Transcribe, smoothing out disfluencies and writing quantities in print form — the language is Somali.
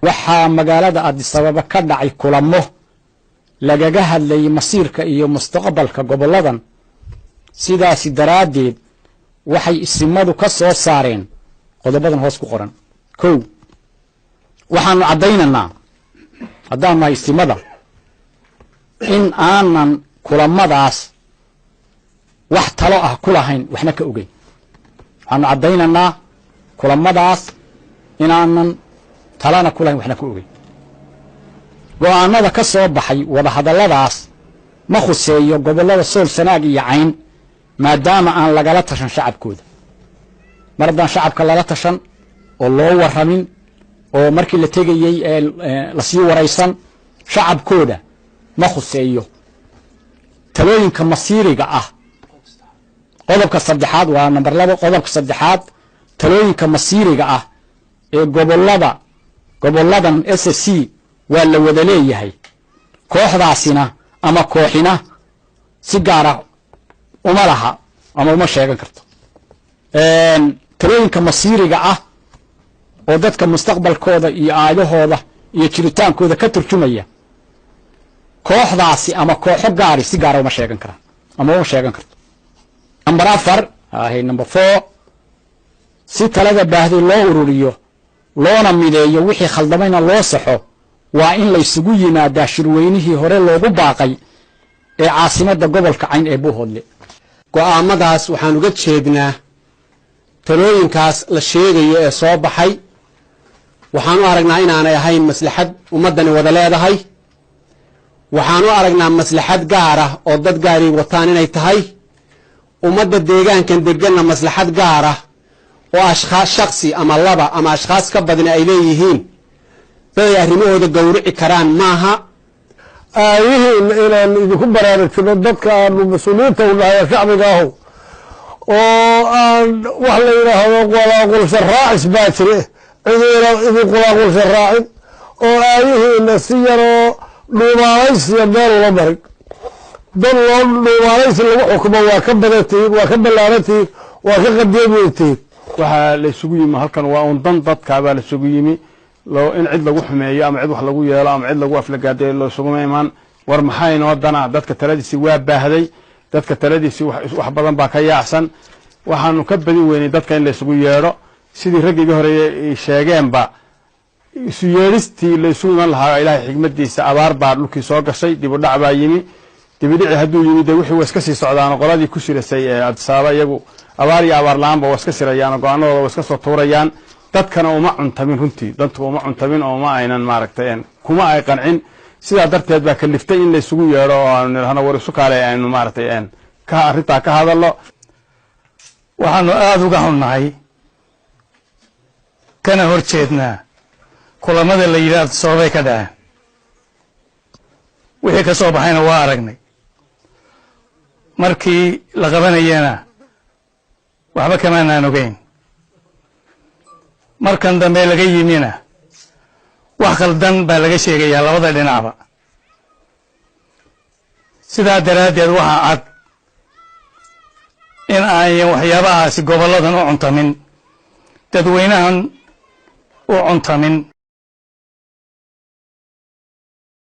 waxaa magaalada Addis Ababa ka dhacay kulamo lagaga hadlayay masiirka iyo mustaqbalka goboladan sidaas daraadeed waxay isimadu ka soo saareen qodobadan hoos ku qoran kow waxaanu cadaynaynaa haddaan ma isimada in aanan kulamadaas wax talo ah ku lahayn waxna ka ogeyn waxaanu cadaynaynaa kulamadaas in aanan talana ku lahayn waxna ka ogeyn go'aanada ka soo baxay wada hadalladaas ma khuseeyo gobolada Sool Sanaag iyo Cayn maadaama aan lagala tashan shacabkooda mardaan shacabka lala tashan oo loo waramin oo markii la tegayay la sii waraysan shacabkooda ma khuseeyo talooyinka masiiriga ah qodobka saddexaad waa number 2 qodobka saddexaad talooyinka masiiriga ah ee goboladan SSC waa la wada leeyahay kooxdaasina ama kooxina si gaar ah uma laha ama uma sheegan karto talooyinka masiiriga ah oo dadka mustaqbalkooda iyo aayahooda iyo jiritaankooda ka turjumaya kooxdaasi ama kooxo gaari si gaar ah uma sheegan karaan ama uma sheegan karto number 4 number 4 si talada baahday loo ururiyo loona mideeyo wixii khaldamayna loo saxo waa in la isugu yimaadaa shirweynihii hore loogu baaqay ee caasimadda gobolka Cayn ee Buuhoodle go'aamadaas waxaan uga jeednaa talooyinkaas la sheegayo ee soo baxay waxaan u aragnaa inaanay ahayn maslaxad ummadani wada leedahay waxaan u aragnaa maslaxad gaar ah oo dad gaari wataan inay tahay ummadda deegaankan deganna maslaxad gaar ah oo ashkhaas shakhsi ama laba ama ashkhaas ka badan ay leeyihiin bay arrimahooda gowrici karaan maaha inaan idinku baraarujino dadka aanu mas-uuliyiinta u nahay shacbiga ahu oo aan wax la yidhaahdo qulaaqulsha raacis baa jire cidiina idin qulaaqulsha raacin oo aayihiina si yaroo dhuumaalaysiya meel ula marin dad loo dhuumaalaysi lagu xukumo waa ka badantihiin waa ka ballaarantihiin waa ka qadiyamintihiin waxaa la isugu yimi halkan waa un dan dadkaabaa la isugu yimi in cid lagu xumeeyo ama cid wax lagu yeelo ama cid lagu aflagaadeeyo loo suguma iman war maxay noo dana dadka taladiisi waa baahday dadka taladiisi wax badan baa ka yaacsan waxaanu ka badin weynay dadka in la isugu yeero sidii raggiga hore sheegeenba isu yeeristii la isugu iman lahaa ilaahay xigmadiisa abaar baa dhulkii soo gashay dib u dhac baa yimi dib u dhici hadduu yimi de wixii iska sii socdaan qoladii ku shirasay ee Addis Ababa iyagu abaar iyo abaar la'aan ba iska sirayaan go'aanadooda iska soo tuurayaan dadkana uma cuntamin runtii dadku uma cuntamin oo ma aynan maaragtay kuma ay qancin sida darteed baa kaliftay in la isugu yeero oo aan nirahno war isu kaale aynu maaragtay ka arinta ka hadallo waxaanu aad uga xunnahay kana horjeednaa kulamada la yiraahdo sababay ka dhaceen wixii ka soo baxayna waa aragnay markii la qabanayana waxba kama aan ogeyn markan dambe laga yimina wax khaldan baa laga sheegayaa labada dhinacba sidaa daraadeed waxa cad in aan waxyaabahaasi goboladan u cuntamin dadweynahan u cuntamin